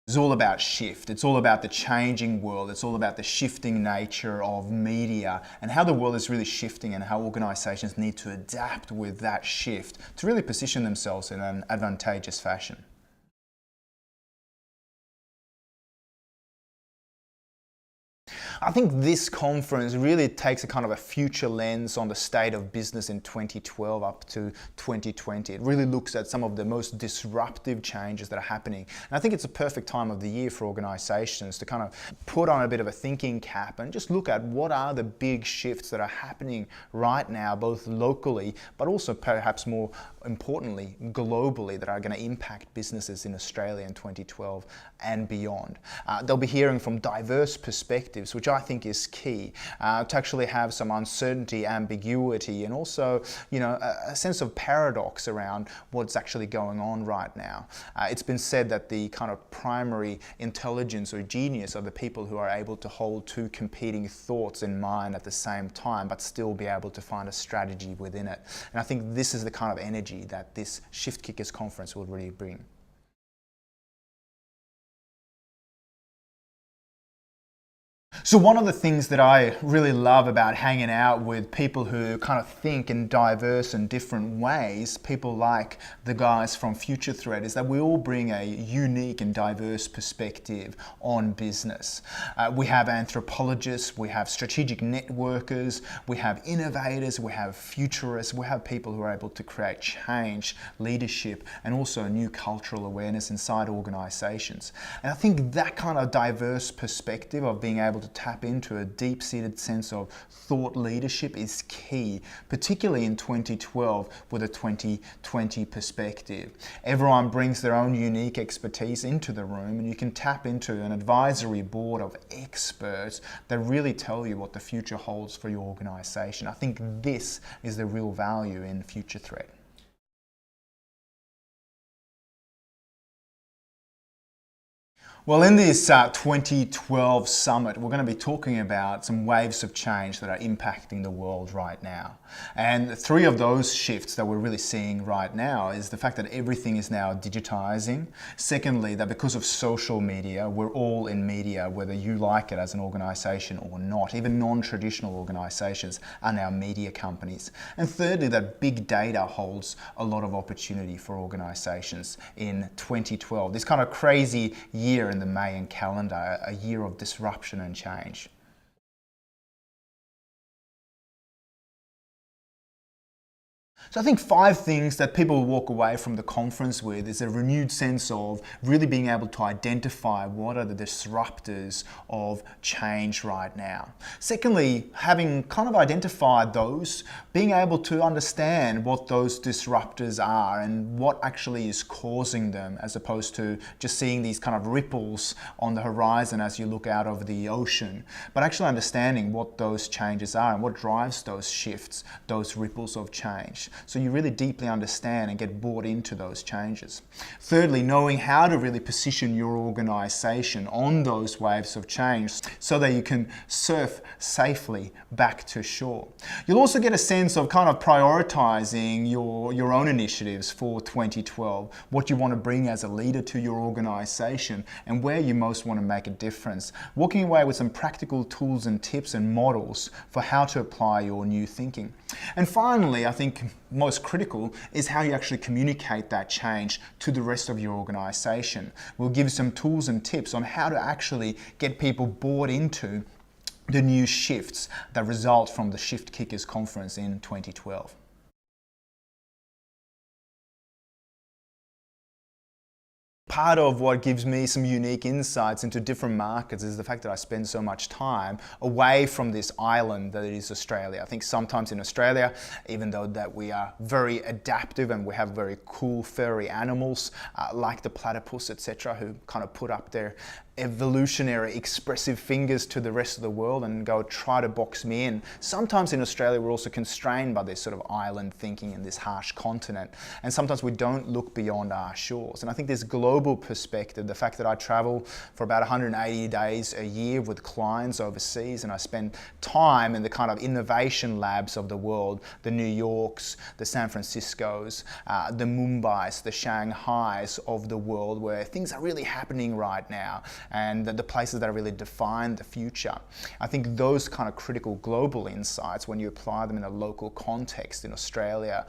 It's all about shift. It's all about the changing world. It's all about the shifting nature of media and how the world is really shifting and how organizations need to adapt with that shift to really position themselves in an advantageous fashion. I think this conference really takes a kind of a future lens on the state of business in 2012 up to 2020. It really looks at some of the most disruptive changes that are happening. And I think it's a perfect time of the year for organizations to kind of put on a bit of a thinking cap and just look at what are the big shifts that are happening right now, both locally, but also perhaps more importantly, globally, that are going to impact businesses in Australia in 2012 and beyond. They'll be hearing from diverse perspectives, which I think is key, to actually have some uncertainty, ambiguity, and also, a sense of paradox around what's actually going on right now. It's been said that the kind of primary intelligence or genius are the people who are able to hold two competing thoughts in mind at the same time, but still be able to find a strategy within it. And I think this is the kind of energy that this Shiftkickers conference will really bring. So one of the things that I really love about hanging out with people who kind of think in diverse and different ways, people like the guys from Future Thread, is that we all bring a unique and diverse perspective on business. We have anthropologists, we have strategic networkers, we have innovators, we have futurists, we have people who are able to create change, leadership, and also new cultural awareness inside organizations. And I think that kind of diverse perspective of being able to tap into a deep-seated sense of thought leadership is key, particularly in 2012 with a 2020 perspective. Everyone brings their own unique expertise into the room, and you can tap into an advisory board of experts that really tell you what the future holds for your organization. I think this is the real value in Future Thread. Well, in this 2012 summit, we're going to be talking about some waves of change that are impacting the world right now. And three of those shifts that we're really seeing right now is the fact that everything is now digitizing. Secondly, that because of social media, we're all in media, whether you like it as an organization or not. Even non-traditional organizations are now media companies. And thirdly, that big data holds a lot of opportunity for organizations in 2012. This kind of crazy year in the Mayan calendar, a year of disruption and change. So I think 5 things that people will walk away from the conference with is a renewed sense of really being able to identify what are the disruptors of change right now. Secondly, having kind of identified those, being able to understand what those disruptors are and what actually is causing them, as opposed to just seeing these kind of ripples on the horizon as you look out over the ocean, but actually understanding what those changes are and what drives those shifts, those ripples of change. So you really deeply understand and get bought into those changes. Thirdly, knowing how to really position your organization on those waves of change so that you can surf safely back to shore. You'll also get a sense of kind of prioritizing your own initiatives for 2012, what you want to bring as a leader to your organization and where you most want to make a difference. Walking away with some practical tools and tips and models for how to apply your new thinking. And finally, I think most critical is how you actually communicate that change to the rest of your organization. We'll give you some tools and tips on how to actually get people bought into the new shifts that result from the Shiftkickers conference in 2012. Part of what gives me some unique insights into different markets is the fact that I spend so much time away from this island that is Australia. I think sometimes in Australia, even though that we are very adaptive and we have very cool furry animals like the platypus, etc., who kind of put up their evolutionary expressive fingers to the rest of the world and go try to box me in. Sometimes in Australia we're also constrained by this sort of island thinking in this harsh continent, and sometimes we don't look beyond our shores. And I think this global perspective, the fact that I travel for about 180 days a year with clients overseas, and I spend time in the kind of innovation labs of the world, the New Yorks, the San Franciscos, the Mumbais, the Shanghais of the world, where things are really happening right now, and the places that really define the future. I think those kind of critical global insights, when you apply them in a local context in Australia,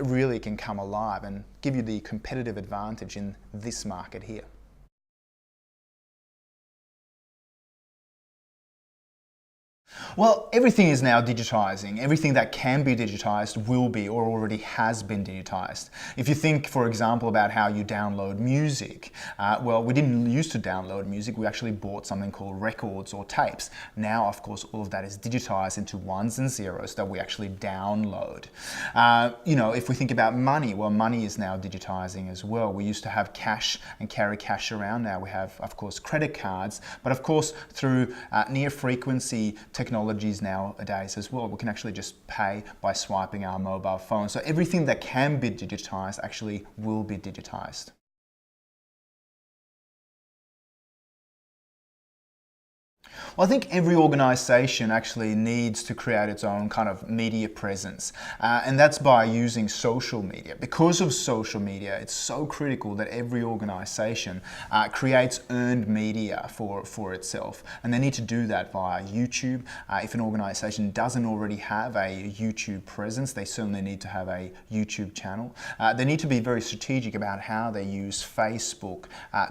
really can come alive and give you the competitive advantage in this market here. Well, everything is now digitizing. Everything that can be digitized will be or already has been digitized. If you think, for example, about how you download music, well, we didn't used to download music. We actually bought something called records or tapes. Now, of course, all of that is digitized into ones and zeros that we actually download. If we think about money, well, money is now digitizing as well. We used to have cash and carry cash around. Now we have, of course, credit cards, but of course, through near frequency technologies nowadays as well, we can actually just pay by swiping our mobile phone. So everything that can be digitized actually will be digitized. Well, I think every organisation actually needs to create its own kind of media presence, and that's by using social media. Because of social media, it's so critical that every organisation creates earned media for itself, and they need to do that via YouTube. If an organisation doesn't already have a YouTube presence, they certainly need to have a YouTube channel. They need to be very strategic about how they use Facebook,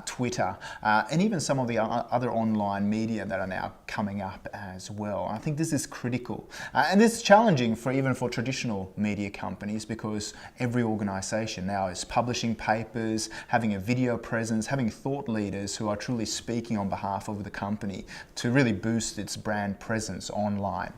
Twitter, and even some of the other online media that are now coming up as well. I think this is critical, and this is challenging even for traditional media companies, because every organisation now is publishing papers, having a video presence, having thought leaders who are truly speaking on behalf of the company to really boost its brand presence online.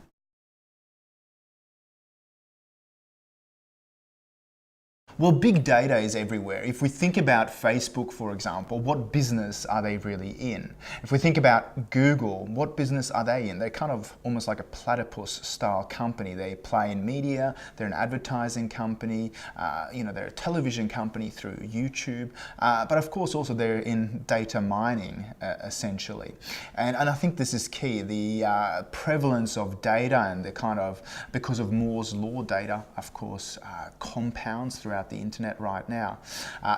Well, big data is everywhere. If we think about Facebook, for example, what business are they really in? If we think about Google, what business are they in? They're kind of almost like a platypus style company. They play in media, they're an advertising company, they're a television company through YouTube, but of course also they're in data mining, essentially. And I think this is key. The prevalence of data and the kind of, because of Moore's law, data, of course, compounds throughout the internet right now.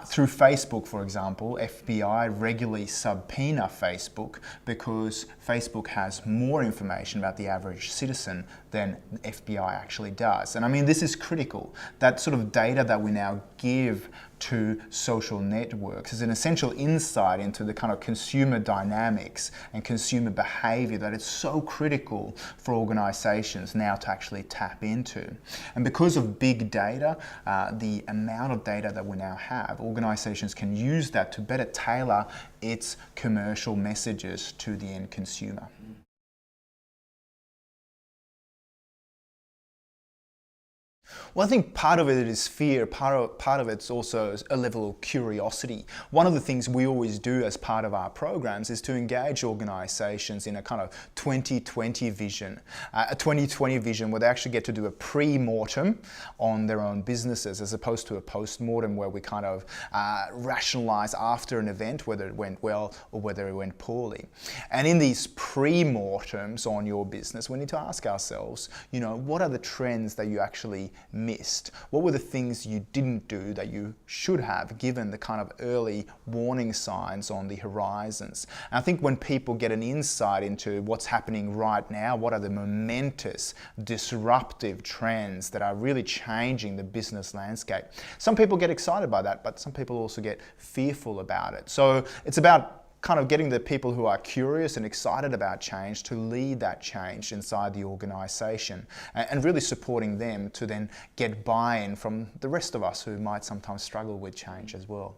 Through Facebook, for example, FBI regularly subpoena Facebook because Facebook has more information about the average citizen than the FBI actually does. And I mean, this is critical. That sort of data that we now give to social networks is an essential insight into the kind of consumer dynamics and consumer behavior that is so critical for organizations now to actually tap into. And because of big data, the amount of data that we now have, organizations can use that to better tailor its commercial messages to the end consumer. Well, I think part of it is fear, part of it's also a level of curiosity. One of the things we always do as part of our programs is to engage organisations in a kind of 2020 vision, a 2020 vision where they actually get to do a pre-mortem on their own businesses, as opposed to a post-mortem where we kind of rationalise after an event whether it went well or whether it went poorly. And in these pre-mortems on your business, we need to ask ourselves, what are the trends that you actually missed? What were the things you didn't do that you should have, given the kind of early warning signs on the horizons? And I think when people get an insight into what's happening right now, what are the momentous, disruptive trends that are really changing the business landscape, some people get excited by that, but some people also get fearful about it. So it's about kind of getting the people who are curious and excited about change to lead that change inside the organisation, and really supporting them to then get buy-in from the rest of us who might sometimes struggle with change as well.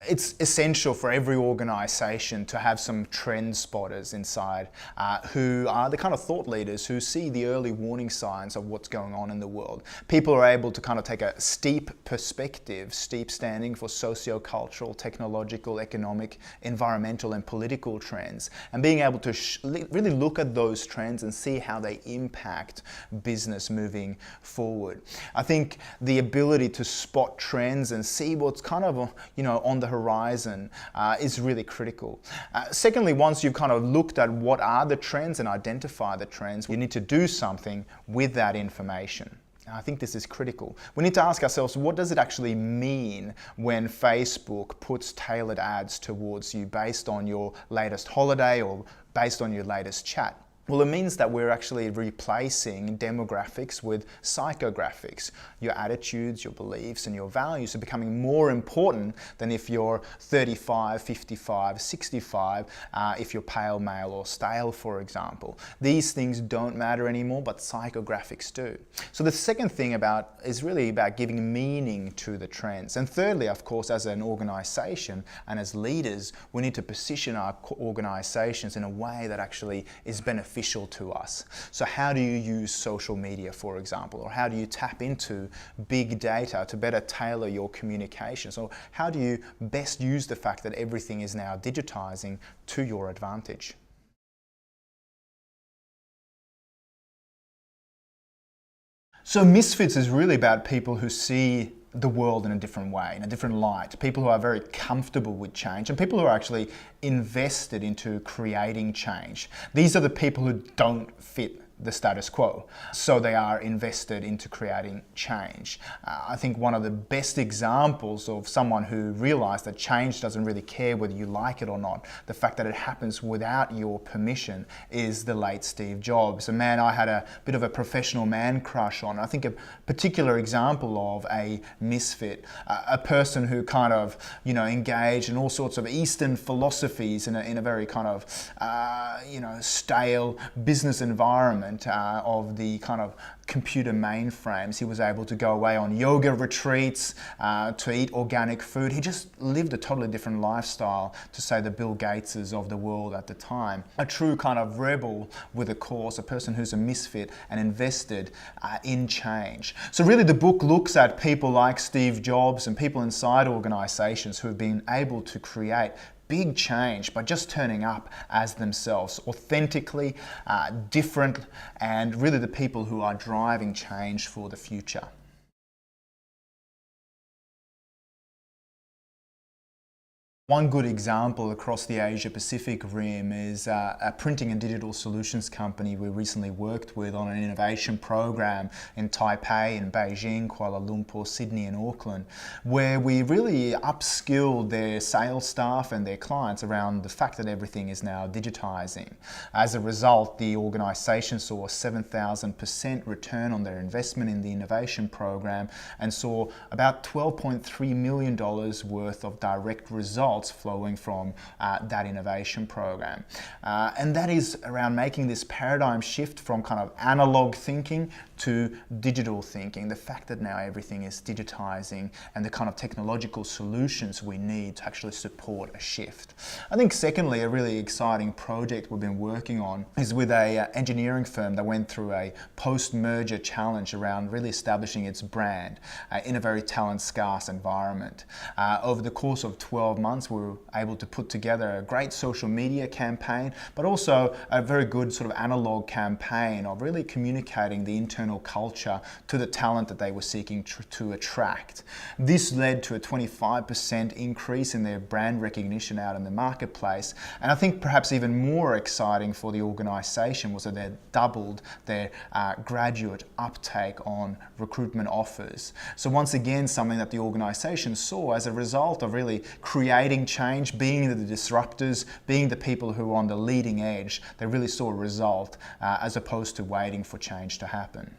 It's essential for every organisation to have some trend spotters inside who are the kind of thought leaders who see the early warning signs of what's going on in the world. People are able to kind of take a steep perspective, steep standing for socio-cultural, technological, economic, environmental and political trends, and being able to really look at those trends and see how they impact business moving forward. I think the ability to spot trends and see what's kind of on the horizon is really critical. Secondly, once you've kind of looked at what are the trends and identify the trends, you need to do something with that information. I think this is critical. We need to ask ourselves, what does it actually mean when Facebook puts tailored ads towards you based on your latest holiday or based on your latest chat? Well, it means that we're actually replacing demographics with psychographics. Your attitudes, your beliefs, and your values are becoming more important than if you're 35, 55, 65, if you're pale, male, or stale, for example. These things don't matter anymore, but psychographics do. So the second thing is really about giving meaning to the trends. And thirdly, of course, as an organisation and as leaders, we need to position our organisations in a way that actually is beneficial to us. So how do you use social media, for example, or how do you tap into big data to better tailor your communications, or how do you best use the fact that everything is now digitizing to your advantage? So Misfits is really about people who see the world in a different way, in a different light. People who are very comfortable with change and people who are actually invested into creating change. These are the people who don't fit the status quo. So they are invested into creating change. I think one of the best examples of someone who realized that change doesn't really care whether you like it or not, the fact that it happens without your permission, is the late Steve Jobs, a man I had a bit of a professional man crush on. I think a particular example of a misfit, a person who kind of, engaged in all sorts of Eastern philosophies in a very kind of, stale business environment of the kind of computer mainframes. He was able to go away on yoga retreats, to eat organic food. He just lived a totally different lifestyle to, say, the Bill Gateses of the world at the time. A true kind of rebel with a cause, a person who's a misfit and invested in change. So really the book looks at people like Steve Jobs and people inside organisations who have been able to create big change by just turning up as themselves, authentically, different, and really the people who are driving change for the future. One good example across the Asia-Pacific rim is a printing and digital solutions company we recently worked with on an innovation program in Taipei, in Beijing, Kuala Lumpur, Sydney and Auckland, where we really upskilled their sales staff and their clients around the fact that everything is now digitizing. As a result, the organisation saw a 7,000% return on their investment in the innovation program and saw about $12.3 million worth of direct results flowing from that innovation program. And that is around making this paradigm shift from kind of analog thinking to digital thinking. The fact that now everything is digitizing and the kind of technological solutions we need to actually support a shift. I think secondly, a really exciting project we've been working on is with a engineering firm that went through a post-merger challenge around really establishing its brand in a very talent-scarce environment. Over the course of 12 months, we were able to put together a great social media campaign, but also a very good sort of analog campaign of really communicating the internal culture to the talent that they were seeking to attract. This led to a 25% increase in their brand recognition out in the marketplace. And I think perhaps even more exciting for the organisation was that they doubled their graduate uptake on recruitment offers. So once again, something that the organisation saw as a result of really creating change, being the disruptors, being the people who are on the leading edge, they really saw a result as opposed to waiting for change to happen.